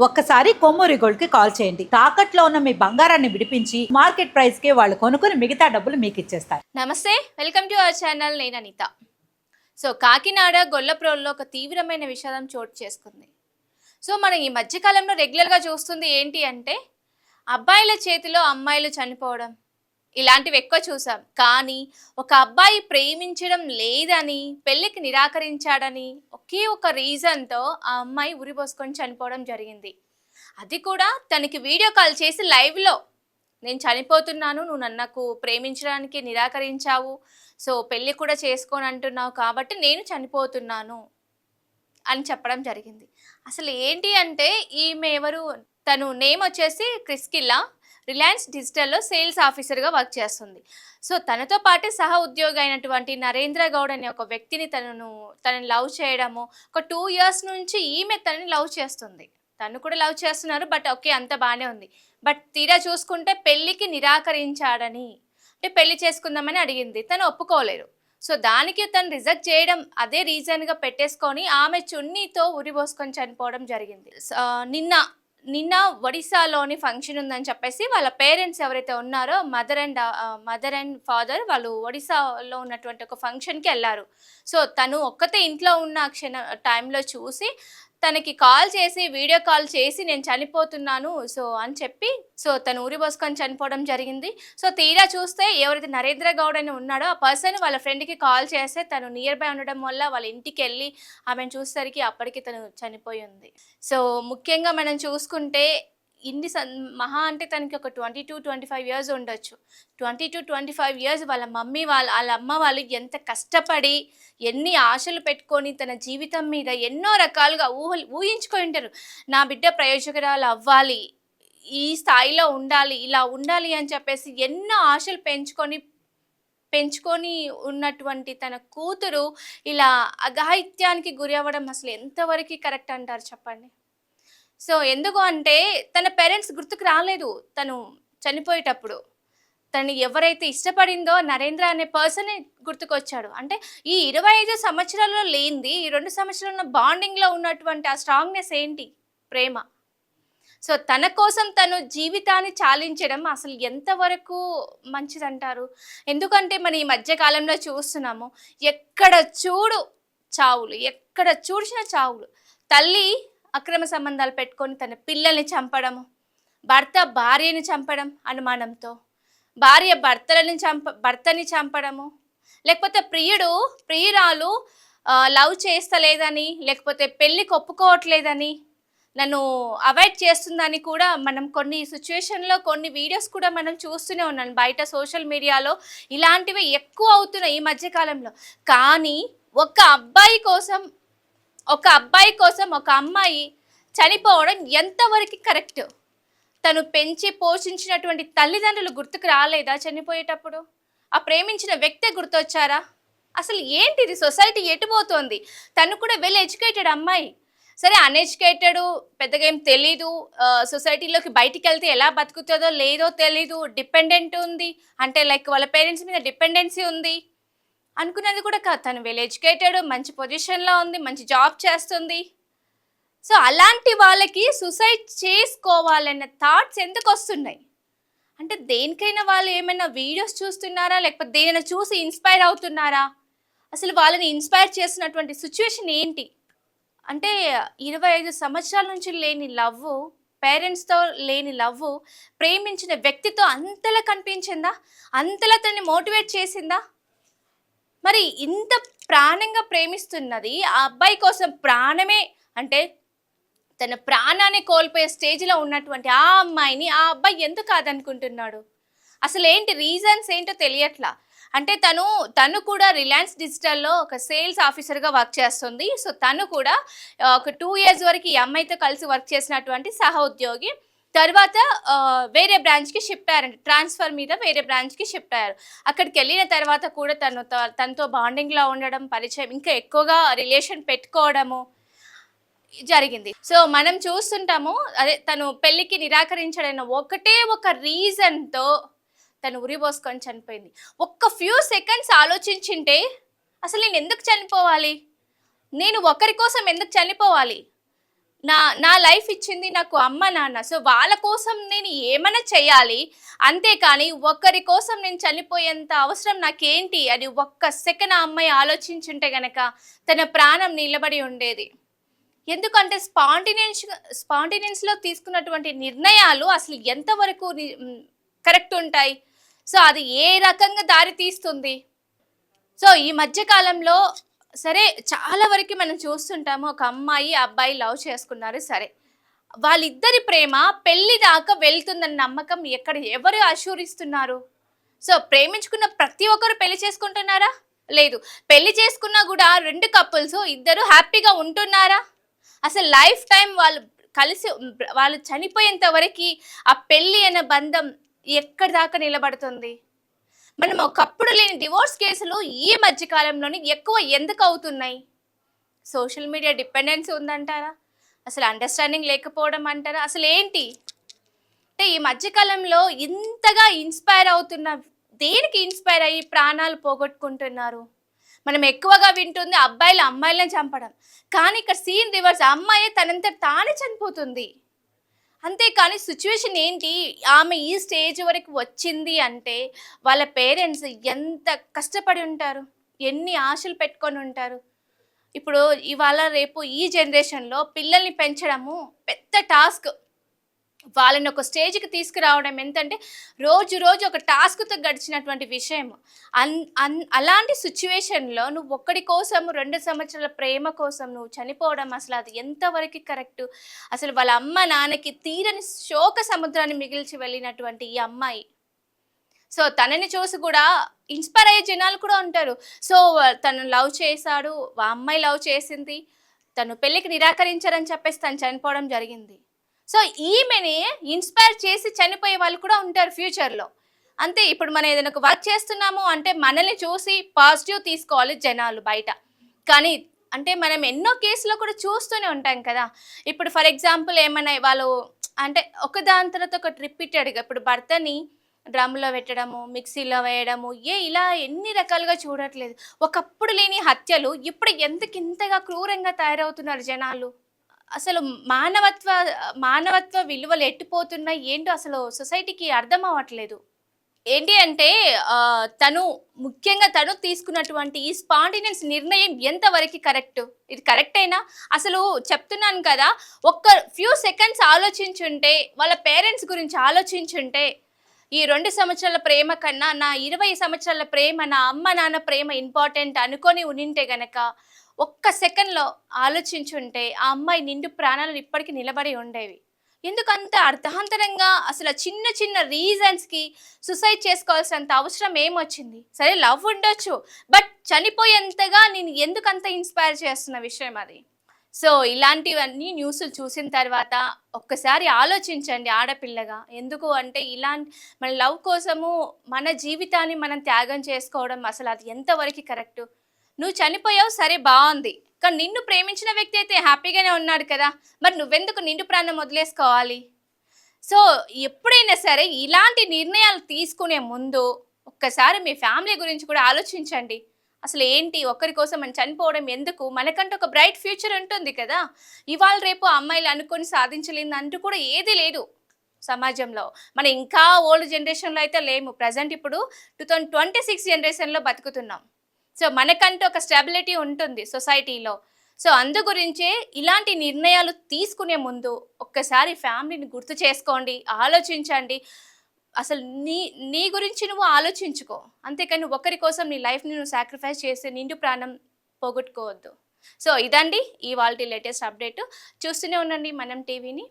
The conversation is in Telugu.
ఒక్కసారి కొమ్మూరి గోల్డ్ కి కాల్ చేయండి. తాకట్లో ఉన్న మీ బంగారాన్ని విడిపించి మార్కెట్ ప్రైస్ కి వాళ్ళు కొనుక్కుని మిగతా డబ్బులు మీకు ఇచ్చేస్తారు. నమస్తే, వెల్కమ్ టు అవర్ ఛానల్. నేను అనిత. కాకినాడ గొల్లప్రోల్లో ఒక తీవ్రమైన విషాదం చోటు చేసుకుంది. మనం ఈ మధ్యకాలంలో రెగ్యులర్గా చూస్తుంది ఏంటి అంటే అబ్బాయిల చేతిలో అమ్మాయిలు చనిపోవడం, ఇలాంటివి ఎక్కువ చూసాం. కానీ ఒక అబ్బాయి ప్రేమించడం లేదని, పెళ్ళికి నిరాకరించాడని ఒకే ఒక రీజన్తో ఆ అమ్మాయి ఉరిపోసుకొని చనిపోవడం జరిగింది. అది కూడా తనకి వీడియో కాల్ చేసి లైవ్లో, నేను చనిపోతున్నాను, నువ్వు నన్ను ప్రేమించడానికి నిరాకరించావు, పెళ్ళి కూడా చేసుకోని అంటున్నావు కాబట్టి నేను చనిపోతున్నాను అని చెప్పడం జరిగింది. అసలు ఏంటి అంటే ఈమె ఎవరు, తను నేమ్ వచ్చేసి క్రిస్కిల్లా, రిలయన్స్ డిజిటల్లో సేల్స్ ఆఫీసర్గా వర్క్ చేస్తుంది. తనతో పాటు సహ ఉద్యోగి అయినటువంటి నరేంద్ర గౌడ్ అనే ఒక వ్యక్తిని తనని లవ్ చేయడము, ఒక 2 years నుంచి ఈమె తనని లవ్ చేస్తుంది. తను కూడా లవ్ చేస్తున్నారు, బట్ ఓకే, అంత బాగానే ఉంది. బట్ తీరా చూసుకుంటే పెళ్ళికి నిరాకరించాడని, అంటే పెళ్లి చేసుకుందామని అడిగింది, తను ఒప్పుకోలేరు. దానికి తను రిజెక్ట్ చేయడం అదే రీజన్గా పెట్టేసుకొని ఆమె చున్నీతో ఉరిపోసుకొని చనిపోవడం జరిగింది. నిన్న ఒడిశాలోని ఫంక్షన్ ఉందని చెప్పేసి వాళ్ళ పేరెంట్స్ ఎవరైతే ఉన్నారో మదర్ అండ్ ఫాదర్ వాళ్ళు ఒడిశాలో ఉన్నటువంటి ఒక ఫంక్షన్కి వెళ్ళారు. తను ఒక్కతే ఇంట్లో ఉన్న టైంలో చూసి తనకి కాల్ చేసి, వీడియో కాల్ చేసి నేను చనిపోతున్నాను అని చెప్పి తను ఉరిపోసుకొని చనిపోవడం జరిగింది. తీరా చూస్తే ఎవరైతే నరేంద్ర గౌడ్ అని ఉన్నాడో ఆ పర్సన్ వాళ్ళ ఫ్రెండ్కి కాల్ చేస్తే తను నియర్ బై ఉండడం వల్ల వాళ్ళ ఇంటికి వెళ్ళి ఆమెను చూసేసరికి అప్పటికి తను చనిపోయి ఉంది. ముఖ్యంగా మనం చూసుకుంటే మహా అంటే తనకి ఒక 22-25 years ఉండొచ్చు. 22-25 years వాళ్ళ మమ్మీ వాళ్ళ అమ్మ వాళ్ళు ఎంత కష్టపడి, ఎన్ని ఆశలు పెట్టుకొని తన జీవితం మీద ఎన్నో రకాలుగా ఊహించుకొని ఉంటారు. నా బిడ్డ ప్రయోజకురాలు అవ్వాలి, ఈ స్థాయిలో ఉండాలి, ఇలా ఉండాలి అని చెప్పేసి ఎన్నో ఆశలు పెంచుకొని ఉన్నటువంటి తన కూతురు ఇలా అఘాయిత్యానికి గురి అవ్వడం అసలు ఎంతవరకు కరెక్ట్ అంటారు చెప్పండి? ఎందుకు అంటే తన పేరెంట్స్ గుర్తుకు రాలేదు తను చనిపోయేటప్పుడు. తను ఎవరైతే ఇష్టపడిందో నరేంద్ర అనే పర్సనే గుర్తుకొచ్చాడు. అంటే ఈ 25 సంవత్సరాల్లో లేనిది ఈ 2 సంవత్సరాల బాండింగ్లో ఉన్నటువంటి ఆ స్ట్రాంగ్నెస్ ఏంటి? ప్రేమ. తన కోసం తను జీవితాన్ని చాలించడం అసలు ఎంతవరకు మంచిదంటారు? ఎందుకంటే మనం ఈ మధ్యకాలంలో చూస్తున్నాము, ఎక్కడ చూడు చావులు, ఎక్కడ చూసిన చావులు. తల్లి అక్రమ సంబంధాలు పెట్టుకొని తన పిల్లల్ని చంపడము, భర్త భార్యని చంపడం అనుమానంతో, భార్య భర్తని చంపడము, లేకపోతే ప్రియురాలు లవ్ చేస్తలేదని, లేకపోతే పెళ్ళికి ఒప్పుకోవట్లేదని, నన్ను అవాయిడ్ చేస్తుందని కూడా మనం కొన్ని సిచ్యువేషన్లో కొన్ని వీడియోస్ కూడా మనం చూస్తూనే ఉన్నాం. బయట సోషల్ మీడియాలో ఇలాంటివి ఎక్కువ అవుతున్నాయి ఈ మధ్యకాలంలో. కానీ ఒక అబ్బాయి కోసం ఒక అమ్మాయి చనిపోవడం ఎంతవరకు కరెక్ట్? తను పెంచి పోషించినటువంటి తల్లిదండ్రులు గుర్తుకు రాలేదా చనిపోయేటప్పుడు? ఆ ప్రేమించిన వ్యక్తే గుర్తొచ్చారా? అసలు ఏంటిది? సొసైటీ ఎటుపోతోంది? తను కూడా వెల్ ఎడ్యుకేటెడ్ అమ్మాయి, సరే అన్ఎడ్యుకేటెడ్, పెద్దగా ఏం తెలీదు, సొసైటీలోకి బయటికి వెళ్తే ఎలా బతుకుతుందో లేదో తెలీదు, డిపెండెంట్ ఉంది, అంటే లైక్ వాళ్ళ పేరెంట్స్ మీద డిపెండెన్సీ ఉంది అనుకున్నది కూడా కాదు. తను వెల్ ఎడ్యుకేటెడ్, మంచి పొజిషన్లో ఉంది, మంచి జాబ్ చేస్తుంది. అలాంటి వాళ్ళకి సూసైడ్ చేసుకోవాలన్న థాట్స్ ఎందుకు వస్తున్నాయి? అంటే దేనికైనా వాళ్ళు ఏమైనా వీడియోస్ చూస్తున్నారా, లేకపోతే దేనిని చూసి ఇన్స్పైర్ అవుతున్నారా? అసలు వాళ్ళని ఇన్స్పైర్ చేసినటువంటి సిచ్యువేషన్ ఏంటి? అంటే 25 సంవత్సరాల నుంచి లేని లవ్, పేరెంట్స్తో లేని లవ్, ప్రేమించిన వ్యక్తితో అంతలా కనిపించిందా? అంతలా తనని మోటివేట్ చేసిందా? మరి ఇంత ప్రాణంగా ప్రేమిస్తున్నది ఆ అబ్బాయి కోసం, ప్రాణమే అంటే తన ప్రాణాన్ని కోల్పోయే స్టేజ్లో ఉన్నటువంటి ఆ అమ్మాయిని ఆ అబ్బాయి ఎందుకు కాదనుకుంటున్నాడు? అసలు ఏంటి రీజన్స్ ఏంటో తెలియట్లా. అంటే తను కూడా రిలయన్స్ డిజిటల్లో ఒక సేల్స్ ఆఫీసర్గా వర్క్ చేస్తుంది. తను కూడా ఒక 2 years వరకు ఈ అమ్మాయితో కలిసి వర్క్ చేసినటువంటి సహ ఉద్యోగి. తర్వాత వేరే బ్రాంచ్కి షిఫ్ట్ అయ్యారంట, ట్రాన్స్ఫర్ మీద వేరే బ్రాంచ్కి షిఫ్ట్ అయ్యారు. అక్కడికి వెళ్ళిన తర్వాత కూడా తనతో బాండింగ్లో ఉండడం, పరిచయం, ఇంకా ఎక్కువగా రిలేషన్ పెట్టుకోవడము జరిగింది. మనం చూస్తుంటాము, అదే తను పెళ్ళికి నిరాకరించడైన ఒకటే ఒక రీజన్తో తను ఉరిపోసుకొని చనిపోయింది. ఒక్క ఫ్యూ సెకండ్స్ ఆలోచించింటే అసలు నేను ఎందుకు చనిపోవాలి, నేను ఒకరి కోసం ఎందుకు చనిపోవాలి, నా లైఫ్ ఇచ్చింది నాకు అమ్మ నాన్న. సో వాళ్ళ కోసం నేను ఏమైనా చేయాలి. అంతేకాని ఒకరి కోసం నేను చనిపోయేంత అవసరం నాకేంటి అని ఒక్క సెకన్ ఆ అమ్మాయి ఆలోచించుంటే గనక తన ప్రాణం నిలబడి ఉండేది. ఎందుకంటే స్పాంటేనియస్‌లో తీసుకున్నటువంటి నిర్ణయాలు అసలు ఎంతవరకు కరెక్ట్ ఉంటాయి. సో అది ఏ రకంగా దారి తీస్తుంది. సో ఈ మధ్య కాలంలో సరే చాలా వరకు మనం చూస్తుంటాము. ఒక అమ్మాయి, అబ్బాయి లవ్ చేసుకున్నారు సరే. వాళ్ళిద్దరి ప్రేమ పెళ్లి దాకా వెళ్తుందన్న నమ్మకం ఎవరు అష్యూర్ ఇస్తున్నారు? సో ప్రేమించుకున్న ప్రతి ఒక్కరు పెళ్లి చేసుకుంటున్నారా? లేదు. పెళ్లి చేసుకున్నా గూడా 2 కపుల్స్ ఇద్దరు హ్యాపీగా ఉంటున్నారా? అసలు లైఫ్ టైమ్ వాళ్ళు కలిసి వాళ్ళు చనిపోయేంత వరకి ఆ పెళ్లి అనే బంధం ఎక్కడి దాకా నిలబడుతుంది? మనం ఒకప్పుడు లేని డివోర్స్ కేసులు ఈ మధ్య కాలంలోనే ఎక్కువ ఎందుకు అవుతున్నాయి? సోషల్ మీడియా డిపెండెన్సీ ఉందంటారా? అసలు అండర్‌స్టాండింగ్ లేకపోవడం అంటారా? అసలేంటి? అంటే ఈ మధ్య కాలంలో ఇంతగా ఇన్‌స్పైర్ అవుతున్న దేనికి ఇన్‌స్పైర్ అయ్యి ప్రాణాలు పోగొట్టుకుంటున్నారు? మనం ఎక్కువగా వింటుంది అబ్బాయిలు అమ్మాయిలని చంపడం. కానీ ఇక్కడ సీన్ రివర్స్, అమ్మాయే తనంతట తానే చనిపోతుంది. అంతేకాని సిచ్యువేషన్ ఏంటి? ఆమె ఈ స్టేజ్ వరకు వచ్చింది అంటే వాళ్ళ పేరెంట్స్ ఎంత కష్టపడి ఉంటారు? ఎన్ని ఆశలు పెట్టుకొని ఉంటారు? ఇప్పుడు ఇవాళ రేపు ఈ జనరేషన్‌లో పిల్లల్ని పెంచడము పెద్ద టాస్క్. వాళ్ళని ఒక స్టేజ్‌కి తీసుకురావడం ఎంతంటే రోజు రోజు ఒక టాస్క్‌తో గడిచినటువంటి విషయం. అలాంటి సిచ్యువేషన్‌లో నువ్వు ఒక్కడి కోసం 2 సంవత్సరాల ప్రేమ కోసం నువ్వు చనిపోవడం అసలు అది ఎంతవరకు కరెక్టు? అసలు వాళ్ళ అమ్మ, నాన్నకి తీరని శోక సముద్రాన్ని మిగిల్చి వెళ్ళినటువంటి ఈ అమ్మాయి. సో తనని చూసి కూడా ఇన్‌స్పైర్ అయ్యే జనాలు కూడా ఉంటారు. సో తను లవ్ చేశాడు, ఆ అమ్మాయి లవ్ చేసింది. తను పెళ్ళికి నిరాకరించారని చెప్పేసి తను చనిపోవడం జరిగింది. సో ఈమెని ఇన్‌స్పైర్ చేసి చనిపోయే వాళ్ళు కూడా ఉంటారు ఫ్యూచర్‌లో. అంతే. ఇప్పుడు మనం ఏదైనా ఒక వర్క్ చేస్తున్నాము అంటే మనల్ని చూసి పాజిటివ్ తీసుకోవాలి జనాలు బయట. కానీ అంటే మనం ఎన్నో కేసులో కూడా చూస్తూనే ఉంటాం కదా! ఇప్పుడు ఫర్ ఎగ్జాంపుల్ ఏమన్నా వాళ్ళు అంటే ఒకదాని తర్వాత ఒకటి రిపీటెడ్‌గా ఇప్పుడు భర్తని డ్రమ్‌లో పెట్టడము, మిక్సీలో వేయడము, ఇలా ఎన్ని రకాలుగా చూడట్లేదు. ఒకప్పుడు లేని హత్యలు ఇప్పుడు ఎందుకింతగా క్రూరంగా తయారవుతున్నారు జనాలు. అసలు మానవత్వ విలువలు ఎట్టిపోతున్నాయి ఏంటో అసలు సొసైటీకి అర్థం అవ్వట్లేదు. ఏంటి అంటే ముఖ్యంగా తను తీసుకున్నటువంటి ఈ స్పాంటేనియస్ నిర్ణయం ఎంతవరకు కరెక్ట్? ఇది కరెక్టేనా? అసలు చెప్తున్నాను కదా! ఒక్క ఫ్యూ సెకండ్స్ ఆలోచించుంటే, వాళ్ళ పేరెంట్స్ గురించి ఆలోచించుంటే, ఈ 2 సంవత్సరాల ప్రేమ కన్నా నా 20 సంవత్సరాల ప్రేమ, నా అమ్మ, నాన్న ప్రేమ ఇంపార్టెంట్ అనుకోని ఉనింటే గనక, ఒక్క సెకండ్‌లో ఆలోచించుంటే ఆ అమ్మాయి నిండు ప్రాణాలు ఇప్పటికి నిలబడి ఉండేవి. ఎందుకంత అర్ధాంతరంగా అసలు చిన్న చిన్న రీజన్స్‌కి సూసైడ్ చేసుకోవాల్సినంత అవసరం ఏమొచ్చింది? సరే లవ్ ఉండొచ్చు. బట్ చనిపోయేంతగా నేను ఎందుకంత ఇన్‌స్పైర్ చేస్తున్న విషయం అది. సో ఇలాంటివన్నీ న్యూస్‌లు చూసిన తర్వాత ఒక్కసారి ఆలోచించండి ఆడపిల్లగా. ఎందుకు అంటే మన లవ్ కోసము మన జీవితాన్ని మనం త్యాగం చేసుకోవడం అసలు అది ఎంతవరకు కరెక్టు? నువ్వు చనిపోయావు సరే బావుంది. కానీ నిన్ను ప్రేమించిన వ్యక్తి అయితే హ్యాపీగానే ఉన్నాడు కదా! మరి నువ్వెందుకు నిండు ప్రాణం వదిలేసుకోవాలి? సో ఎప్పుడైనా సరే ఇలాంటి నిర్ణయాలు తీసుకునే ముందు ఒక్కసారి మీ ఫ్యామిలీ గురించి కూడా ఆలోచించండి. అసలు ఏంటి ఒకరి కోసం మనం చనిపోవడం ఎందుకు? మనకంటూ ఒక బ్రైట్ ఫ్యూచర్ ఉంటుంది కదా! ఇవాళ రేపు అమ్మాయిలు అనుకోని సాధించలేనిదంటూ కూడా ఏదీ లేదు సమాజంలో. మనం ఇంకా ఓల్డ్ జనరేషన్‌లో అయితే లేము. ప్రెజెంట్ ఇప్పుడు 2026 జనరేషన్‌లో బతుకుతున్నాం. సో మనకంటూ ఒక స్టెబిలిటీ ఉంటుంది సొసైటీలో. సో అందు గురించే ఇలాంటి నిర్ణయాలు తీసుకునే ముందు ఒక్కసారి ఫ్యామిలీని గుర్తు చేసుకోండి, ఆలోచించండి. అసలు నీ గురించి నువ్వు ఆలోచించుకో. అంతేకాని ఒకరి కోసం నీ లైఫ్‌ని నువ్వు సాక్రిఫైస్ చేసి నిండు ప్రాణం పోగొట్టుకోవద్దు. సో ఇదండి ఇవాల్టి లేటెస్ట్ అప్డేట్. చూస్తూనే ఉండండి మనం టీవీని.